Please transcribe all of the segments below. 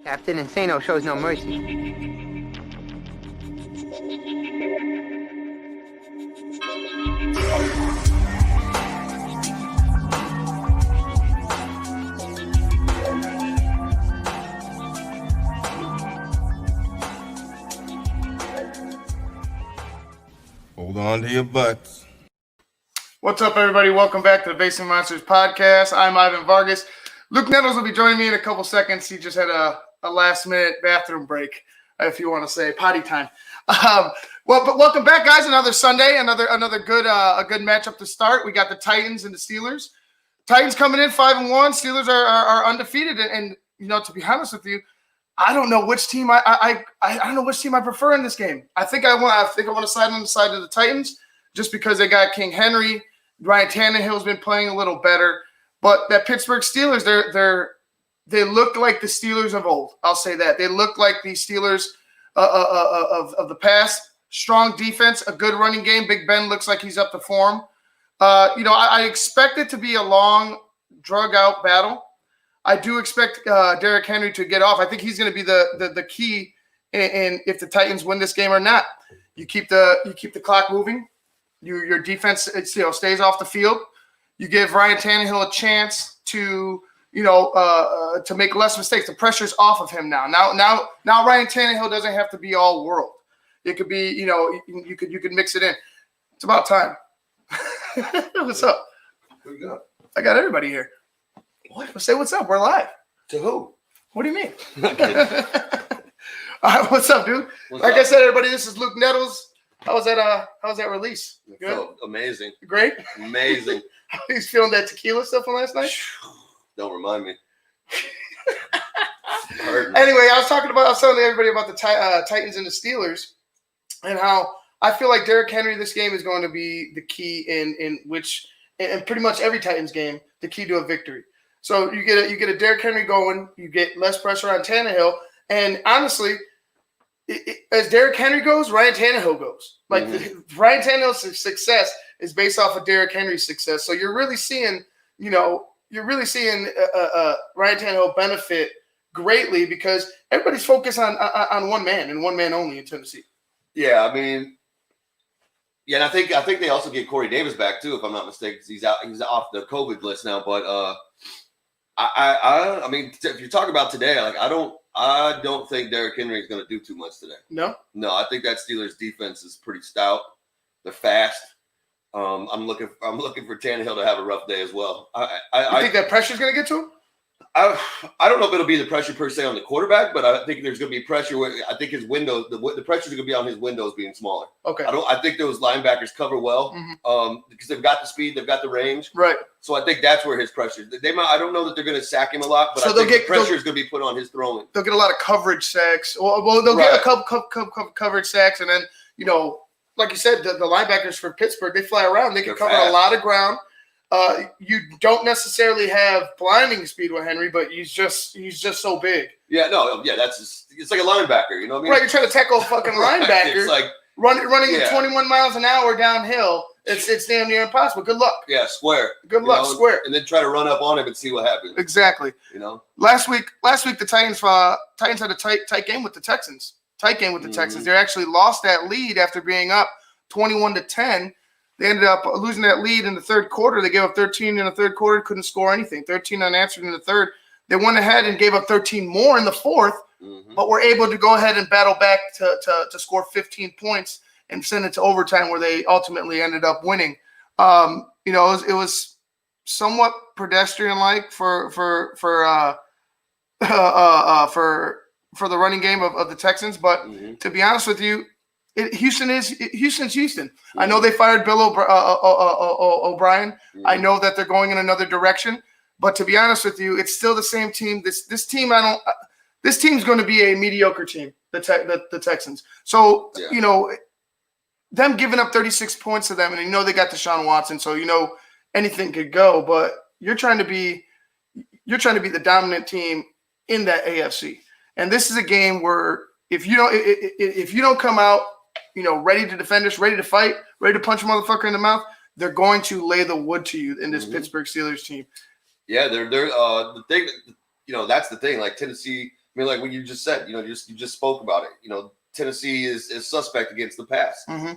Captain Insano shows no mercy. Hold on to your butts. What's up, everybody? Welcome back to the Basement Monsters podcast. I'm Ivan Vargas. Luke Nettles will be joining me in a couple seconds. He just had a last-minute bathroom break, if you want to say potty time. But welcome back, guys. Another Sunday, another good matchup to start. We got the Titans and the Steelers. Titans coming in 5-1. Steelers are undefeated, and you know, to be honest with you, I don't know which team I don't know which team I prefer in this game. I think I want to side on the side of the Titans just because they got King Henry. Ryan Tannehill's been playing a little better, but that Pittsburgh Steelers, they look like the Steelers of old. I'll say that they look like the Steelers of the past. Strong defense, a good running game. Big Ben looks like he's up to form. I expect it to be a long, drug-out battle. I do expect Derrick Henry to get off. I think he's going to be the key in if the Titans win this game or not. You keep the clock moving. Your defense stays off the field. You give Ryan Tannehill a chance to make less mistakes. The pressure's off of him now. Now Ryan Tannehill doesn't have to be all world. It could be you could mix it in. It's about time. What's up? Who you got? I got everybody here. What? Say what's up. We're live. To who? What do you mean? All right, what's up, dude? I said, everybody, this is Luke Nettles. How was that release? Good? Felt amazing. Great? Amazing. How he's feeling that tequila stuff from last night? Don't remind me. Anyway, I was telling everybody about the Titans and the Steelers and how I feel like Derrick Henry this game is going to be the key in pretty much every Titans game, the key to a victory. So you get a Derrick Henry going, you get less pressure on Tannehill, and honestly, as Derrick Henry goes, Ryan Tannehill goes. Like Ryan Tannehill's success is based off of Derrick Henry's success. So you're really seeing Ryan Tannehill benefit greatly because everybody's focused on one man and one man only in Tennessee. Yeah, I mean, and I think they also get Corey Davis back too, if I'm not mistaken. He's off the COVID list now. But I mean, if you're talking about today, like I don't think Derrick Henry is going to do too much today. No, I think that Steelers defense is pretty stout. They're fast. I'm looking for Tannehill to have a rough day as well. I think that pressure is going to get to him? I don't know if it'll be the pressure per se on the quarterback, but I think there's going to be pressure. I think his windows, the pressure is going to be on his windows being smaller. Okay. I think those linebackers cover well because they've got the speed, they've got the range. Right. So I think that's where his pressure. I don't know that they're going to sack him a lot, but I think the pressure is going to be put on his throwing. They'll get a lot of coverage sacks. Well, they'll get a couple coverage sacks, and then like you said, the linebackers for Pittsburgh, they fly around. They can cover a lot of ground. You don't necessarily have blinding speed with Henry, but he's just so big. Yeah, it's like a linebacker, you know what I mean? Right, you're trying to tackle a fucking linebacker. It's like running at 21 miles an hour downhill. It's damn near impossible. Good luck. Yeah, square. Good luck, square. And then try to run up on him and see what happens. Exactly. Last week the Titans had a tight game with the Texans. Texans. They actually lost that lead after being up 21-10. They ended up losing that lead in the third quarter. They gave up 13 in the third quarter, couldn't score anything. 13 unanswered in the third. They went ahead and gave up 13 more in the fourth, but were able to go ahead and battle back to score 15 points and send it to overtime, where they ultimately ended up winning. It was somewhat pedestrian-like for the running game of the Texans, but to be honest with you, Houston's Houston. I know they fired Bill O'Brien. I know that they're going in another direction, but to be honest with you, it's still the same team. This team's going to be a mediocre team, the Texans. So them giving up 36 points to them, and they got Deshaun Watson, so anything could go. But you're trying to be the dominant team in that AFC, and this is a game where if you don't come out ready to defend us, ready to fight, ready to punch a motherfucker in the mouth, they're going to lay the wood to you in this Pittsburgh Steelers team. Yeah, they're the that's the thing. Like Tennessee, I mean, like what you just said, you just spoke about it. Tennessee is suspect against the pass. Mm-hmm.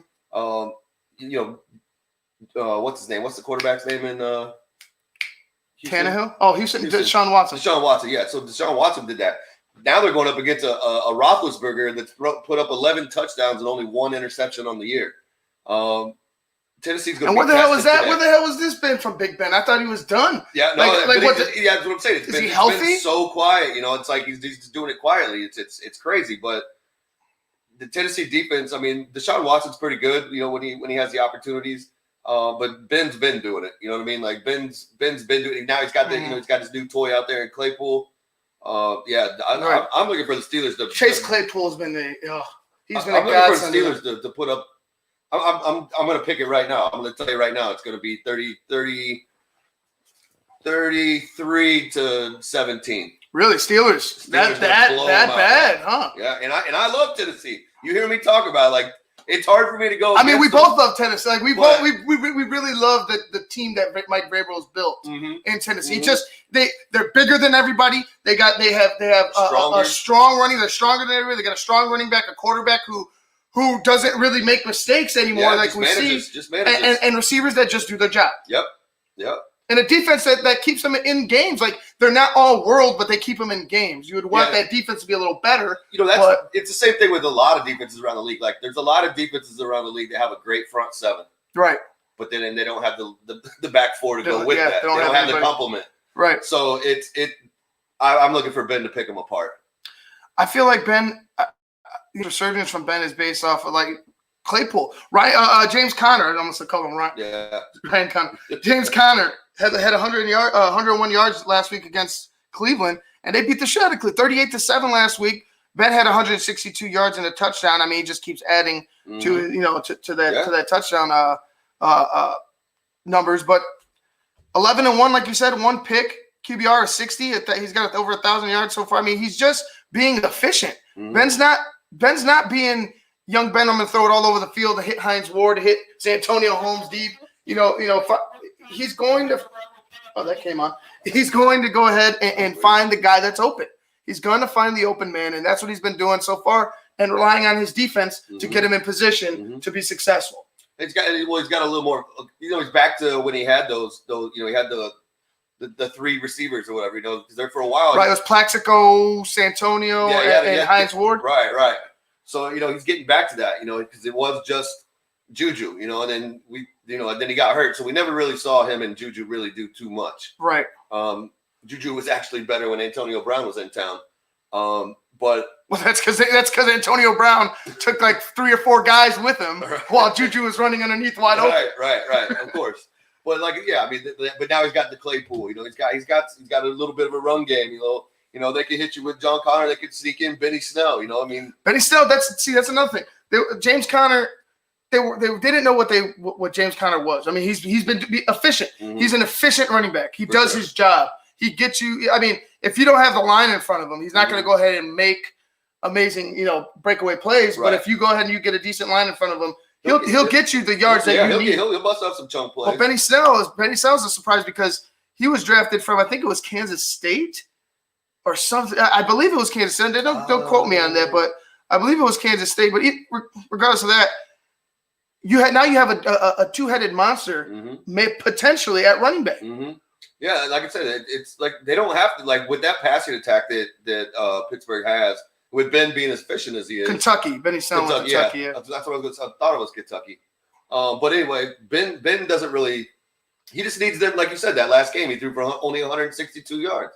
What's his name? What's the quarterback's name in Houston? Tannehill? Oh, Houston. Deshaun Watson. Deshaun Watson, yeah. So Deshaun Watson did that. Now they're going up against a Roethlisberger that's put up 11 touchdowns and only 1 interception on the year. Tennessee's going to be. And where the hell was that? Today. Where the hell was this Ben from Big Ben? I thought he was done. Yeah, no, that's what I'm saying. Is he healthy? It's been so quiet. It's like he's just doing it quietly. It's crazy, but the Tennessee defense. I mean, Deshaun Watson's pretty good. When he has the opportunities. But Ben's been doing it. You know what I mean? Like Ben's been doing it. Now he's got he's got his new toy out there in Claypool. I'm looking for the Steelers to Chase Claypool has been he's been I'm looking for the Steelers to put up. I'm going to pick it right now. I'm going to tell you right now. It's going to be 33-17. Really, Steelers that bad, huh? Yeah, and I love Tennessee. You hear me talk about it, like. It's hard for me to go. I mean, we both love Tennessee. Like we really love the team that Mike Vrabel's built in Tennessee. Just they're bigger than everybody. They have a strong running. They're stronger than everybody. They got a strong running back, a quarterback who doesn't really make mistakes anymore, like we see, and receivers that just do their job. Yep. And a defense that keeps them in games. Like, they're not all world, but they keep them in games. You would want that defense to be a little better. It's the same thing with a lot of defenses around the league. Like, there's a lot of defenses around the league that have a great front seven. Right. But then they don't have the back four to go with that. They don't have the complement. Right. So I'm looking for Ben to pick them apart. I feel like Ben, the resurgence from Ben is based off of, like, Claypool. Right? James Conner. I almost call him Ryan. Yeah. Ryan Conner. James Conner had 101 yards last week against Cleveland, and they beat the shit out of Cleveland 38-7 last week. Ben had 162 yards and a touchdown. I mean, he just keeps adding to that touchdown numbers. But 11-1, like you said, 1 pick, QBR is 60. He's got over 1,000 yards so far. I mean, he's just being efficient. Ben's not being young Ben. I'm gonna throw it all over the field to hit Hines Ward, to hit Santonio Holmes deep. He's going to – that came on. He's going to go ahead and find the guy that's open. He's going to find the open man, and that's what he's been doing so far, and relying on his defense to get him in position to be successful. He's got a little more – he's back to when he had those he had the 3 receivers or whatever, because they're for a while. Right, it was Plaxico, Santonio, and Hines Ward. Right. So, he's getting back to that, because it was just Juju, and then and then he got hurt. So we never really saw him and Juju really do too much. Right. Juju was actually better when Antonio Brown was in town. But that's because Antonio Brown took like 3 or 4 guys with him while Juju was running underneath wide open. Right. Of course. But but now he's got the Claypool. He's got a little bit of a run game. They can hit you with John Connor. They can sneak in Benny Snell. Benny Snell. That's another thing. James Conner. They didn't know what James Conner was. I mean, he's been efficient. He's an efficient running back. He does his job. He gets you. I mean, if you don't have the line in front of him, he's not going to go ahead and make amazing, breakaway plays. Right. But if you go ahead and you get a decent line in front of him, he'll get you the yards that you need. He'll bust up some chunk plays. Well, Benny Snell's a surprise because he was drafted from, I think it was Kansas State or something. I believe it was Kansas State. Don't quote me on that, but I believe it was Kansas State. But regardless of that. You have a 2-headed monster, potentially at running back. Yeah, like I said, it's like they don't have to, like, with that passing attack that Pittsburgh has, with Ben being as efficient as he is. Benny Snell in Kentucky. Yeah. That's what I thought it was Kentucky. But anyway, Ben doesn't really. He just needs them, like you said, that last game he threw for only 162 yards,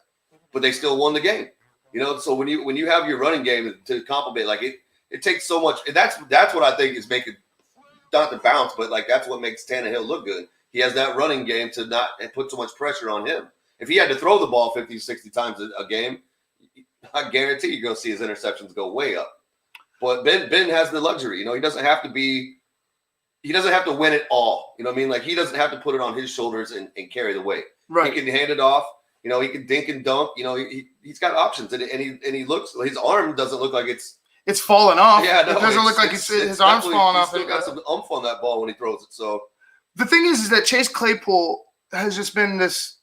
but they still won the game. So when you have your running game to complement, like it takes so much. And that's what I think is making. Not to bounce, but that's what makes Tannehill look good. He has that running game to not put so much pressure on him. If he had to throw the ball 50, 60 times a game, I guarantee you're going to see his interceptions go way up. But Ben has the luxury. He doesn't have to win it all. You know what I mean? Like, he doesn't have to put it on his shoulders and carry the weight. Right. He can hand it off. He can dink and dunk. He's got options, and he looks. His arm doesn't look like it's falling off. Yeah, no, it doesn't look like his arm's falling off. He's still got some oomph on that ball when he throws it. So the thing is that Chase Claypool has just been this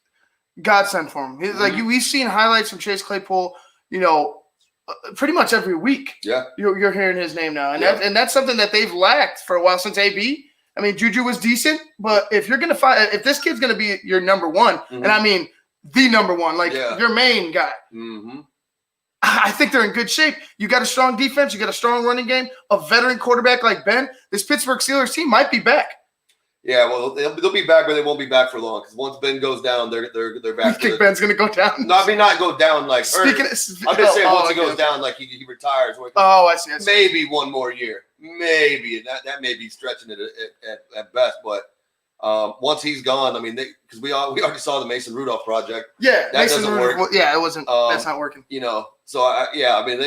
godsend for him. He's like we've seen highlights from Chase Claypool, pretty much every week. Yeah, you're hearing his name now, and that's something that they've lacked for a while since AB. I mean, Juju was decent, but if you're gonna if this kid's gonna be your number one, and I mean the number one, like your main guy, I think they're in good shape. You got a strong defense, you got a strong running game, a veteran quarterback like Ben. This Pittsburgh Steelers team might be back. Yeah, well, they'll be back, but they won't be back for long because once Ben goes down, they're back. You think Ben's gonna go down? No, I mean not go down like. I'm just saying once he goes down, like he retires. I see. Maybe one more year, maybe that may be stretching it at best. But once he's gone, I mean, because we already saw the Mason Rudolph project. Yeah, that doesn't work. Well, yeah, it wasn't. That's not working. So I mean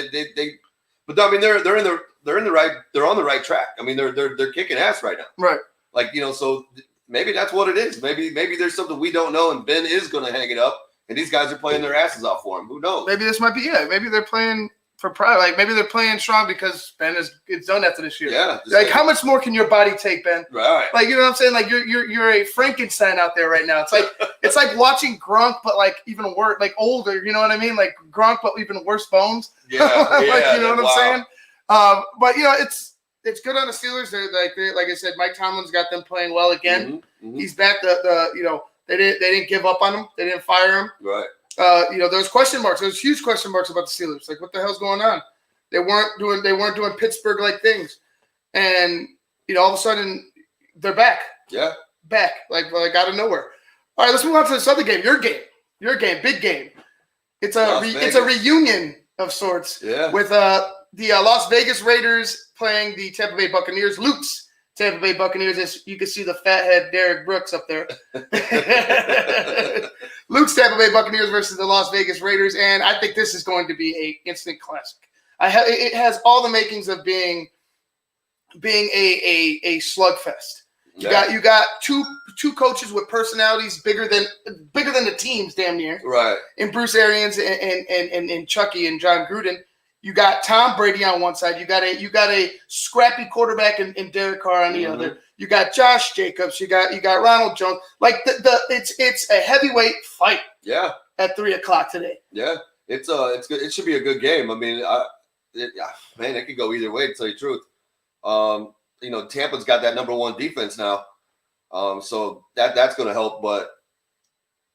but I mean they're on the right track. I mean they're kicking ass right now. Right. Like, so maybe that's what it is. Maybe there's something we don't know, and Ben is going to hang it up, and these guys are playing their asses off for him. Who knows? Maybe this might be maybe they're playing for pride. Like maybe they're playing strong because Ben it's done after this year. Yeah. Like how much more can your body take, Ben? Right. Like you know what I'm saying? Like you're a Frankenstein out there right now. It's like watching Gronk, but like even worse, like older. You know what I mean? Like Gronk, but even worse bones. Yeah. Like you know what I'm saying? But it's good on the Steelers. They're like I said, Mike Tomlin's got them playing well again. He's back. They didn't give up on him. They didn't fire him. Right. There's question marks. There's huge question marks about the Steelers. Like what the hell's going on? They weren't doing Pittsburgh like things, and all of a sudden they're back. Yeah. Back like out of nowhere. All right, let's move on to this other game. Your game, big game. It's a reunion of sorts. Yeah. With the Las Vegas Raiders playing the Tampa Bay Buccaneers. Luke's Tampa Bay Buccaneers. As you can see the fathead Derek Brooks up there. Luke's Tampa Bay Buccaneers versus the Las Vegas Raiders, and I think this is going to be an instant classic. It has all the makings of being a slugfest. You got two coaches with personalities bigger than the teams, damn near. Right. And Bruce Arians and Chucky and John Gruden. You got Tom Brady on one side. You got a scrappy quarterback in Derek Carr on the other. You got Josh Jacobs. You got Ronald Jones. Like it's a heavyweight fight. Yeah. At 3:00 today. Yeah, it's good. It should be a good game. I mean, it could go either way. To tell you the truth, Tampa's got that number one defense now, so that's going to help. But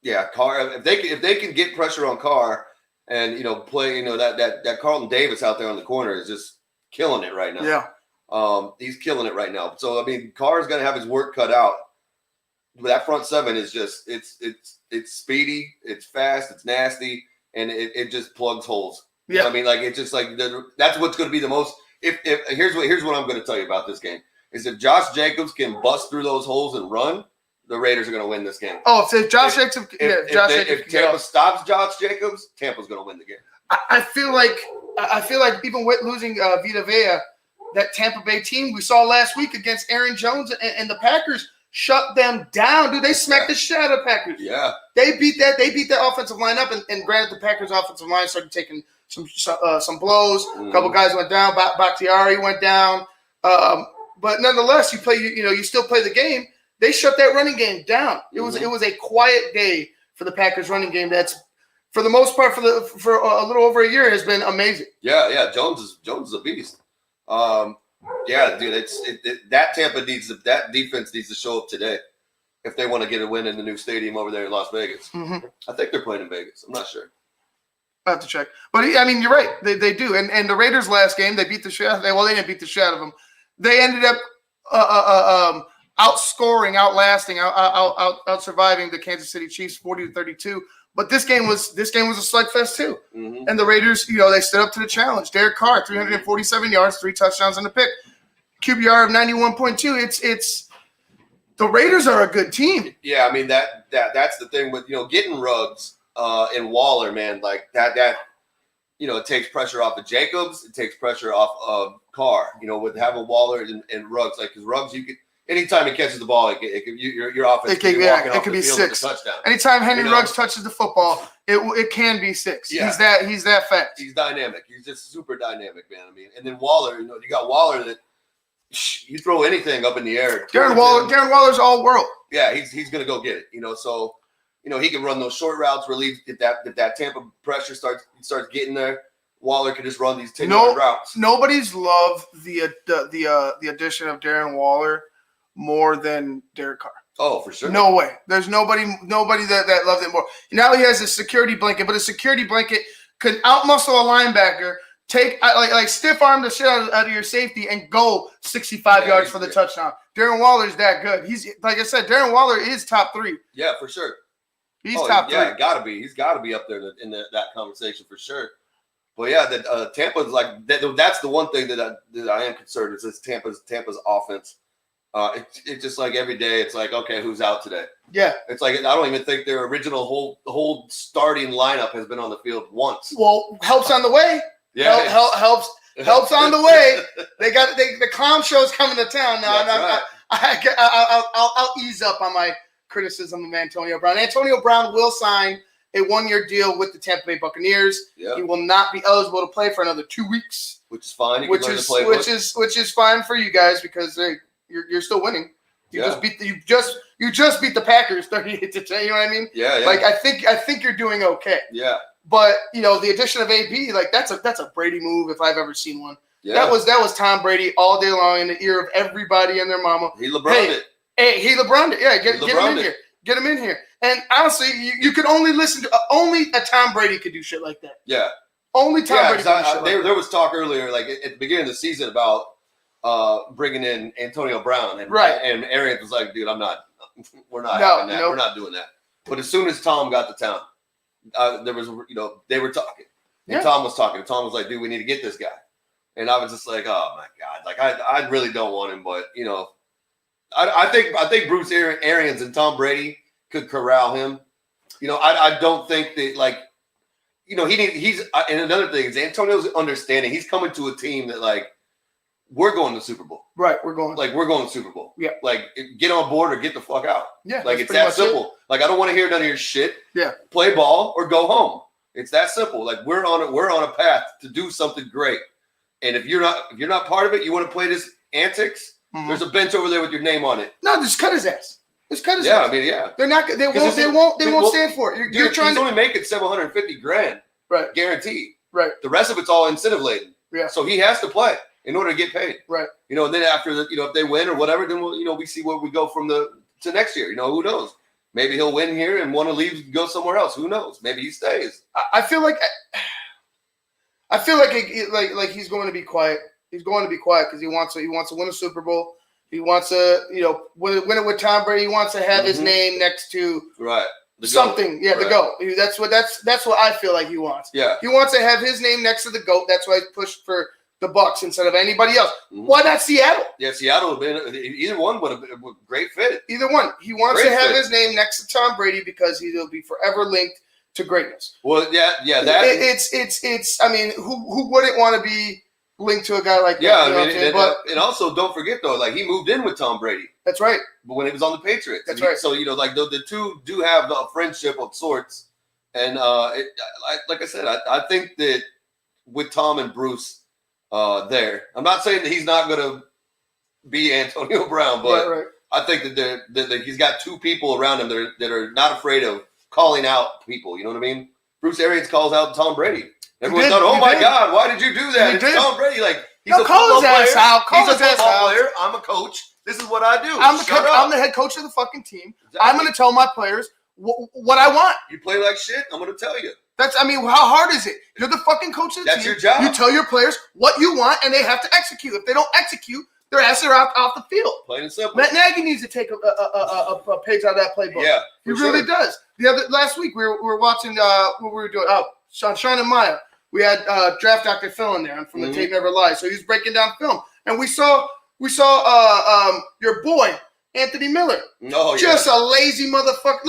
yeah, Carr, if they can get pressure on Carr. And play that Carlton Davis out there on the corner is just killing it right now. Yeah, he's killing it right now. So I mean, Carr's gonna have his work cut out. But that front seven is just it's speedy, it's fast, it's nasty, and it just plugs holes. Yeah, I mean, like it's just like that's what's going to be the most. If here's what I'm going to tell you about this game is if Josh Jacobs can bust through those holes and run. The Raiders are going to win this game. Oh, if Josh Jacobs, if Tampa stops Josh Jacobs, Tampa's going to win the game. I feel like even with losing Vita Vea, that Tampa Bay team we saw last week against Aaron Jones and the Packers shut them down. Dude, they smacked the shit out of the Packers. Yeah, they beat that offensive line up, and granted, the Packers' offensive line started taking some blows. A couple guys went down. Bakhtiari went down. But nonetheless, you still play the game. They shut that running game down. It was a quiet day for the Packers running game. That's for the most part for a little over a year has been amazing. Yeah. Jones is a beast. Yeah, dude. That Tampa that defense needs to show up today if they want to get a win in the new stadium over there in Las Vegas. I think they're playing in Vegas. I'm not sure. I have to check. But I mean, you're right. They do. And the Raiders last game they beat the shit. Well, they didn't beat the shit out of them. They ended up outlasting, out surviving the Kansas City Chiefs 40-32. But this game was a slugfest too. And the Raiders, they stood up to the challenge. Derek Carr, 347 yards, 3 touchdowns and a pick. QBR of 91.2. It's the Raiders are a good team. Yeah, I mean that's the thing with getting Ruggs and Waller, man, like that it takes pressure off of Jacobs, it takes pressure off of Carr, with having Waller and Ruggs, like because Ruggs you could. Anytime he catches the ball, your offense it could be 6. Touchdown. Anytime Henry Ruggs touches the football, it can be 6. Yeah. He's that fast. He's dynamic. He's just super dynamic, man. I mean, and then Waller, you got Waller that you throw anything up in the air. Darren Waller's all world. Yeah, he's gonna go get it. So he can run those short routes, relieve if that Tampa pressure starts getting there. Waller could just run these 10-yard routes. Nobody's loved the addition of Darren Waller more than Derek Carr. Oh, for sure. No way. There's nobody that loved it more. Now he has a security blanket, but a security blanket could outmuscle a linebacker, take like stiff arm the shit out of your safety, and go 65 yards for the touchdown. Darren Waller's that good. He's like I said, Darren Waller is top 3. Yeah, for sure. He's top 3. Yeah, gotta be. He's got to be up there in that conversation for sure. But yeah, Tampa's like that's the one thing that I am concerned is this Tampa's offense. It's just like every day, it's like, okay, who's out today? Yeah. It's like I don't even think their original whole starting lineup has been on the field once. Well, help's on the way. Yeah, helps on the way. The clown show's coming to town now. I'll ease up on my criticism of Antonio Brown. Antonio Brown will sign a 1-year deal with the Tampa Bay Buccaneers. Yep. He will not be eligible to play for another 2 weeks, which is fine. Which is fine for you guys because you're still winning. You just beat the Packers 38-10. You know what I mean? Yeah. Like I think you're doing okay. Yeah. But the addition of AB, like that's a Brady move if I've ever seen one. Yeah. That was Tom Brady all day long in the ear of everybody and their mama. He LeBron'd it. Hey, he LeBron'd it. Yeah, get him in here. Get him in here. And honestly, you could only listen to only a Tom Brady could do shit like that. Yeah. Only Tom Brady could do shit like that. There was talk earlier, like at the beginning of the season, about bringing in Antonio Brown, and Arians was like, "Dude, we're not having that. Nope. We're not doing that." But as soon as Tom got to town, there was, they were talking, and Tom was talking. Tom was like, "Dude, we need to get this guy," and I was just like, "Oh my god!" Like I really don't want him, but I think Bruce Arians and Tom Brady could corral him. I don't think that he's and another thing is Antonio's understanding. He's coming to a team that we're going to the Super Bowl. Right, we're going to Super Bowl. Yeah. Get on board or get the fuck out. Yeah. It's that simple. I don't want to hear none of your shit. Yeah. Play ball or go home. It's that simple. We're on a path to do something great. And if you're not part of it, you want to play this antics, there's a bench over there with your name on it. No, just cut his ass. Just cut his ass. Yeah, I mean, yeah. They're not. They won't stand for it. You're trying he's only making $750,000, right? Guaranteed. Right. The rest of it's all incentive laden. Yeah. So he has to play in order to get paid. Right. And then after if they win or whatever, then we see where we go from to next year. Who knows? Maybe he'll win here and want to leave, go somewhere else. Who knows? Maybe he stays. I feel like he's going to be quiet. He's going to be quiet because he wants to win a Super Bowl. He wants to, win it with Tom Brady. He wants to have his name next to something. Yeah, the GOAT. That's what I feel like he wants. Yeah. He wants to have his name next to the GOAT. That's why he pushed for the Bucs instead of anybody else. Mm-hmm. Why not Seattle? Yeah, Seattle would have been either one would have been a great fit. Either one. He wants to have his name next to Tom Brady because he'll be forever linked to greatness. Well, yeah, that it's. I mean, who wouldn't want to be linked to a guy like that? Yeah, and also don't forget though, he moved in with Tom Brady. That's right. But when he was on the Patriots, that's right. So the two do have a friendship of sorts, and like I said, I think that with Tom and Bruce there, I'm not saying that he's not going to be Antonio Brown, but right. I think that he's got two people around him that are not afraid of calling out people. You know what I mean? Bruce Arians calls out Tom Brady. Everyone thought, "Oh my God, why did you do that?" It's Tom Brady. He's a call his ass out. He's a football player. I'm a coach. This is what I do. I'm the head coach of the fucking team. Exactly. I'm going to tell my players what I want. You play like shit, I'm going to tell you. How hard is it? You're the fucking coach of the team. That's your job. You tell your players what you want, and they have to execute. If they don't execute, their asses are off the field. Plain and simple. Matt Nagy needs to take a page out of that playbook. Yeah, he really does. Last week we were watching what we were doing. Sean and Maya. We had Draft Dr. Phil in there from the Tape Never Lies. So he was breaking down film, and we saw your boy Anthony Miller. Oh, just a lazy motherfucker.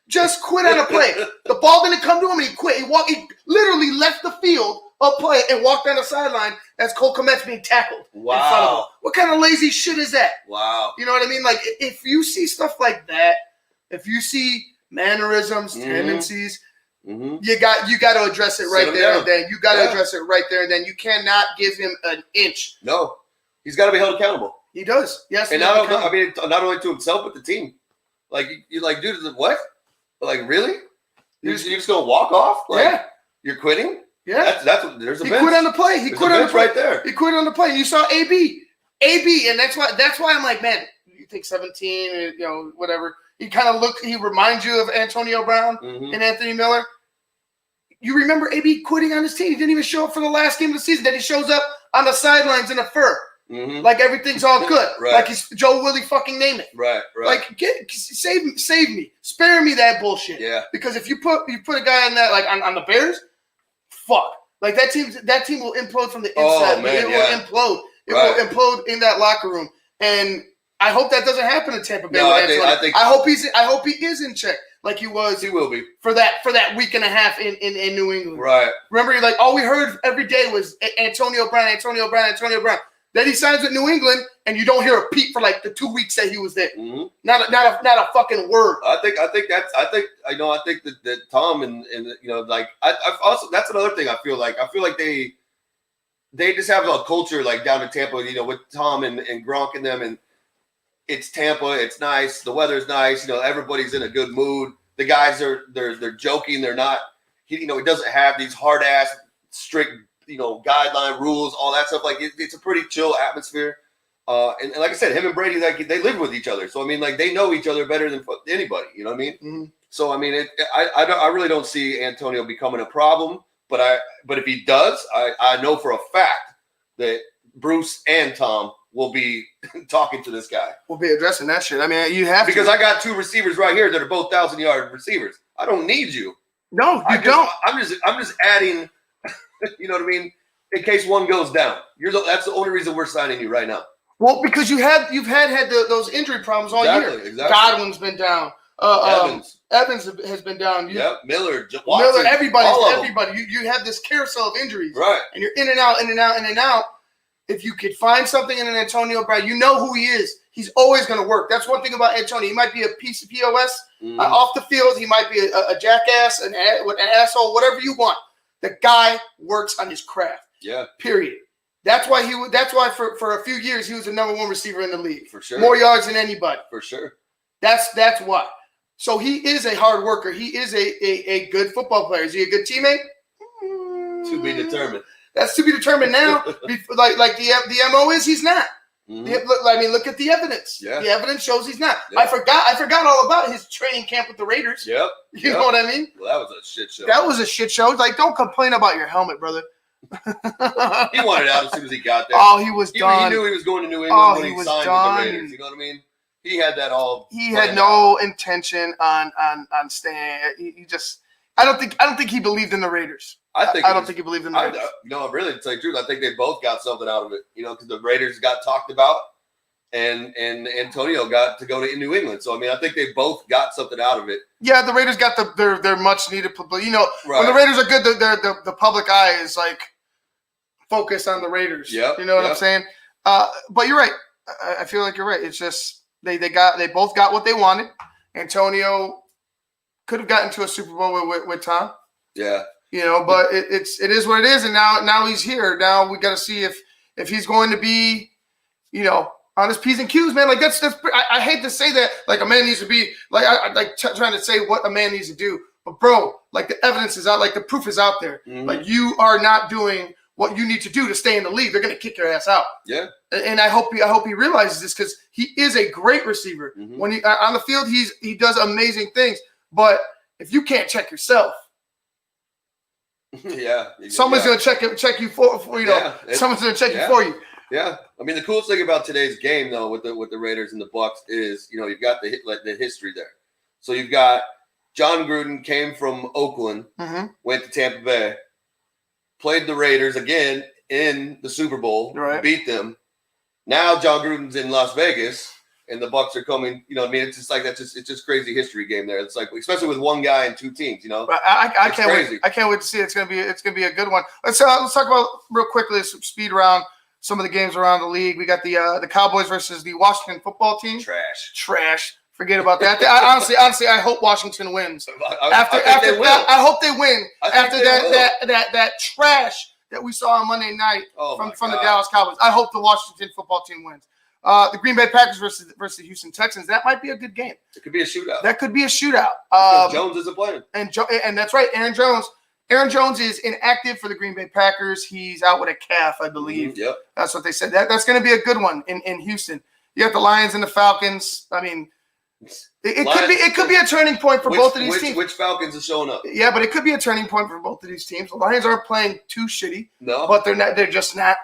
Just quit on a play. The ball didn't come to him, and he quit. He literally left the field of play and walked down the sideline as Cole Kmet's being tackled. Wow. In front of him. What kind of lazy shit is that? Wow. You know what I mean? If you see stuff like that, if you see mannerisms, tendencies, you got to address it right there and then. You got to address it right there and then. You cannot give him an inch. No. He's got to be held accountable. He does. Yes. And not only to himself, but the team. Dude, what? Like, really? You're just going to walk off? Like, yeah. You're quitting? Yeah. That's what there's a bench. He quit on the play. He there's quit on the play. right there. He quit on the play. You saw AB, and that's why I'm like, man, you think 17, whatever. He kind of he reminds you of Antonio Brown and Anthony Miller. You remember AB quitting on his team. He didn't even show up for the last game of the season. Then he shows up on the sidelines in a fur. Like everything's all good. Right. Like he's Joe Willie fucking name it. Right. Like save me. Spare me that bullshit. Yeah. Because if you put a guy in that, like on the Bears, fuck. Like that team will implode from the inside. Oh, man, it will implode. It will implode in that locker room. And I hope that doesn't happen in Tampa Bay. No, I hope he is in check. Like he was. He will be for that week and a half in New England. Right. Remember, like all we heard every day was Antonio Brown. Then he signs with New England, and you don't hear a peep for like the 2 weeks that he was there. Not a fucking word. I think that Tom and like I also, that's another thing I feel like they just have a culture like down in Tampa, with Tom and Gronk and them, and it's Tampa, it's nice, the weather's nice, everybody's in a good mood. The guys they're joking, they're not. He doesn't have these hard ass strict guideline rules, all that stuff. Like it's a pretty chill atmosphere. And like I said, him and Brady, like they live with each other. So I mean, like they know each other better than anybody. You know what I mean? Mm-hmm. So I mean, I really don't see Antonio becoming a problem. But if he does, I know for a fact that Bruce and Tom will be talking to this guy. We'll be addressing that shit. I mean, you have because I got two receivers right here that are both 1,000-yard receivers. I don't need you. No, you don't. I'm just adding. You know what I mean? In case one goes down, that's the only reason we're signing you right now. Well, because you've had those injury problems all year. Exactly. Godwin's been down. Evans has been down. Miller, Watson, everybody. You have this carousel of injuries, right? And you're in and out. If you could find something in an Antonio Brown, you know who he is. He's always going to work. That's one thing about Antonio. He might be a piece of POS off the field. He might be a jackass, an asshole, whatever you want. The guy works on his craft. Yeah. Period. That's why for a few years he was the number one receiver in the league. For sure. More yards than anybody. For sure. That's why. So he is a hard worker. He is a good football player. Is he a good teammate? To be determined. That's to be determined now. like the MO is he's not. Look at the evidence. Yeah. The evidence shows he's not. Yeah. I forgot all about his training camp with the Raiders. Yep. You know what I mean? Well, that was a shit show. That was a shit show. Like, don't complain about your helmet, brother. He wanted out as soon as he got there. Oh, he was done. He knew he was going to New England when he signed with the Raiders. You know what I mean? He had that all. He had no intention on staying. He just. I don't think he believed in the Raiders. I don't think he believed in the Raiders. Really, to tell you the truth, I think they both got something out of it. Because the Raiders got talked about, and Antonio got to go to New England. So I mean, I think they both got something out of it. Yeah, the Raiders got their much needed. When the Raiders are good, the public eye is like focused on the Raiders. Yeah, you know what I'm saying. But you're right. I feel like you're right. It's just they both got what they wanted. Antonio could have gotten to a Super Bowl with Tom. Yeah. But it is what it is, and now he's here. Now we got to see if he's going to be, on his P's and Q's, man. Like that's I hate to say that, like a man needs to be like trying to say what a man needs to do, but bro, like the evidence is out, like the proof is out there. Mm-hmm. Like you are not doing what you need to do to stay in the league. They're gonna kick your ass out. Yeah. And I hope he realizes this because he is a great receiver. Mm-hmm. When he on the field, he does amazing things. But if you can't check yourself. Someone's gonna check you for someone's gonna check you for you. Yeah, I mean the coolest thing about today's game though with the Raiders and the Bucs is you've got the history there. So you've got John Gruden came from Oakland, went to Tampa Bay, played the Raiders again in the Super Bowl, beat them. Now John Gruden's in Las Vegas. And the Bucs are coming, it's just like it's just crazy history game there. It's like, especially with one guy and two teams, I can't wait. I can't wait to see it. It's gonna be a good one. Let's talk about real quickly some speed around some of the games around the league. We got the Cowboys versus the Washington football team. Trash. Forget about that. Honestly, I hope Washington wins. I hope they win after that trash that we saw on Monday night from the Dallas Cowboys. I hope the Washington football team wins. The Green Bay Packers versus the Houston Texans. That might be a good game. It could be a shootout. That could be a shootout. Jones isn't playing. And that's right, Aaron Jones. Aaron Jones is inactive for the Green Bay Packers. He's out with a calf, I believe. Yep. That's what they said. That's going to be a good one in Houston. You got the Lions and the Falcons. I mean, it could be a turning point for both of these teams. Which Falcons is showing up? Yeah, but it could be a turning point for both of these teams. The Lions aren't playing too shitty. No. But they're just not.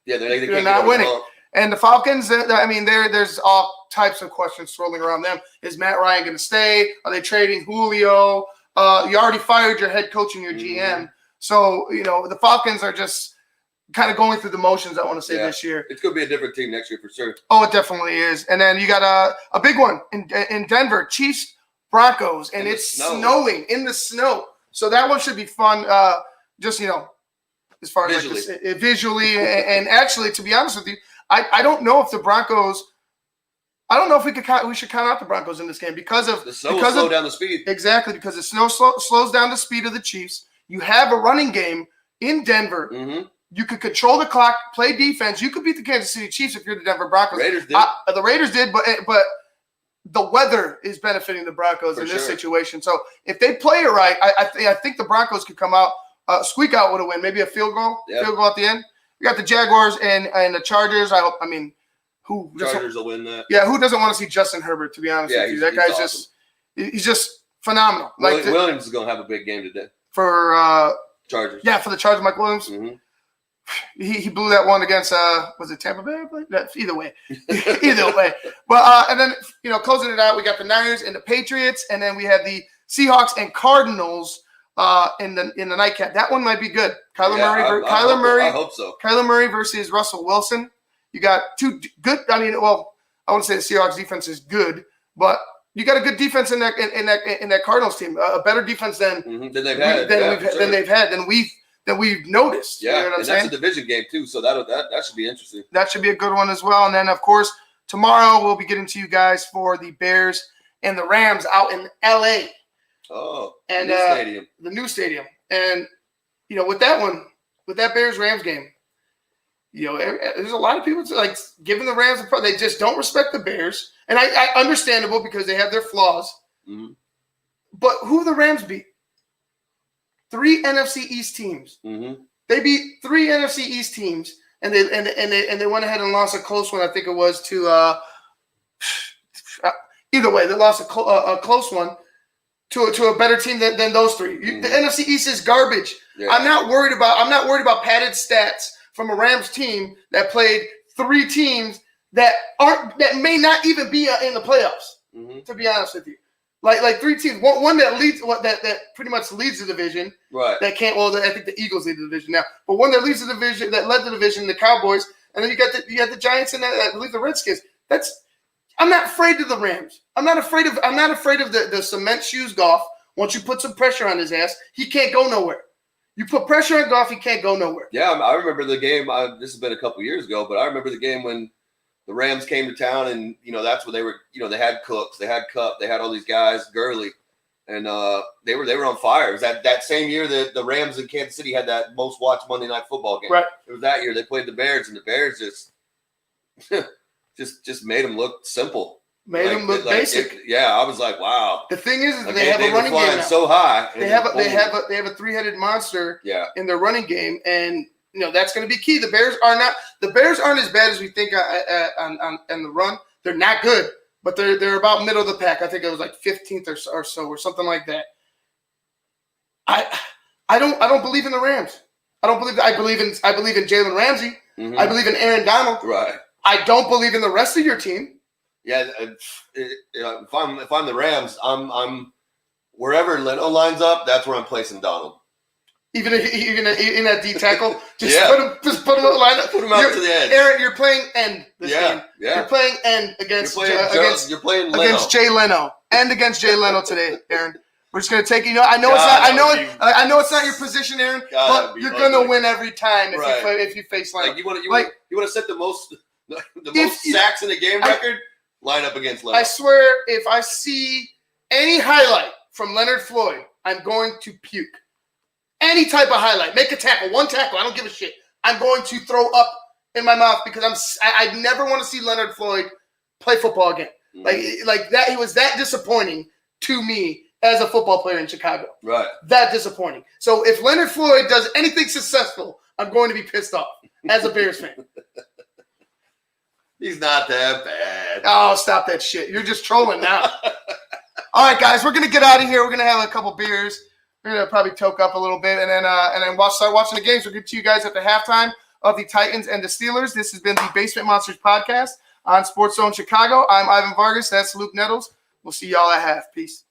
Yeah, they're not winning. And the Falcons, I mean, there's all types of questions swirling around them. Is Matt Ryan going to stay? Are they trading Julio? You already fired your head coach and your GM. So, the Falcons are just kind of going through the motions, I want to say, this year. It's going to be a different team next year for sure. Oh, it definitely is. And then you got a big one in Denver, Chiefs, Broncos, and it's snowing in the snow. So that one should be fun, as far as visually. And actually, to be honest with you, I don't know if the Broncos – I don't know if we should count out the Broncos in this game because of the snow will slow down the speed. Exactly, because the snow slows down the speed of the Chiefs. You have a running game in Denver. Mm-hmm. You could control the clock, play defense. You could beat the Kansas City Chiefs if you're the Denver Broncos. Raiders did. The Raiders did, but the weather is benefiting the Broncos in this situation. So if they play it right, I think the Broncos could come out, squeak out with a win, maybe a field goal at the end. We got the Jaguars and the Chargers. Chargers will win that. Yeah, who doesn't want to see Justin Herbert, to be honest with you? That guy's awesome. He's just phenomenal. Williams is going to have a big game today. For Chargers. Yeah, for the Chargers, Mike Williams. Mm-hmm. He blew that one against was it Tampa Bay? Either way. But and then closing it out, we got the Niners and the Patriots, and then we have the Seahawks and Cardinals in the nightcap. That one might be good. Kyler Murray. I hope so. Kyler Murray versus Russell Wilson. You got two good. I wouldn't say the Seahawks defense is good, but you got a good defense in that Cardinals team. A better defense than we've noticed. Yeah, you know what I'm saying? That's a division game too, so that should be interesting. That should be a good one as well. And then, of course, tomorrow we'll be getting to you guys for the Bears and the Rams out in L.A. Oh, and stadium. The new stadium. And with that Bears-Rams game, there's a lot of people giving the Rams they just don't respect the Bears, and I understandable because they have their flaws. Mm-hmm. But who the Rams beat? 3 NFC East teams. Mm-hmm. They beat 3 NFC East teams, and they went ahead and lost a close one. I think it was to either way, they lost a close one to a better team than those 3. Mm-hmm. The NFC East is garbage. Yeah. I'm not worried about padded stats from a Rams team that played 3 teams that may not even be in the playoffs. Mm-hmm. To be honest with you, like 3 teams, one that leads that pretty much leads the division. Right. That can't. Well, I think the Eagles lead the division now, but one that leads the division, that led the division, the Cowboys, and then you got the Giants and I believe the Redskins. I'm not afraid of the Rams. I'm not afraid of the cement shoes Goff. Once you put some pressure on his ass, he can't go nowhere. You put pressure on Goff, he can't go nowhere. Yeah, I remember the game. This has been a couple years ago, but I remember the game when the Rams came to town, and that's where they were. They had Cooks, they had Cup, they had all these guys, Gurley, and they were on fire. It was that same year that the Rams in Kansas City had that most watched Monday Night Football game. Right. It was that year they played the Bears, and the Bears just made them look simple. Made them look basic. I was like, wow. The thing is they have a running game now. So high. They have a 3-headed monster in their running game, and that's going to be key. The Bears aren't as bad as we think on the run. They're not good, but they're about middle of the pack. I think it was like 15th or so or something like that. I don't believe in the Rams. I believe in Jalen Ramsey. Mm-hmm. I believe in Aaron Donald. Right. I don't believe in the rest of your team. Yeah, if I'm the Rams, I'm wherever Leno lines up, that's where I'm placing Donald. Even if you're in that D tackle, put him line up. Put him out to the edge. Aaron, you're playing end this game. Yeah. You're playing end against Jay Leno. End against Jay Leno today, Aaron. We're just gonna take I know it's not your position, Aaron, but you're gonna win every time if you face Leno. You want to set the most sacks in the game record. Line up against Leno. I swear, if I see any highlight from Leonard Floyd, I'm going to puke. Any type of highlight. Make a tackle. One tackle. I don't give a shit. I'm going to throw up in my mouth because I never want to see Leonard Floyd play football again. Like that, he was that disappointing to me as a football player in Chicago. Right. That disappointing. So if Leonard Floyd does anything successful, I'm going to be pissed off as a Bears fan. He's not that bad. Oh, stop that shit. You're just trolling now. All right, guys, we're going to get out of here. We're going to have a couple beers. We're going to probably toke up a little bit, and then start watching the games. We'll get to you guys at the halftime of the Titans and the Steelers. This has been the Basement Monsters podcast on SportsZone Chicago. I'm Ivan Vargas. That's Luke Nettles. We'll see y'all at half. Peace.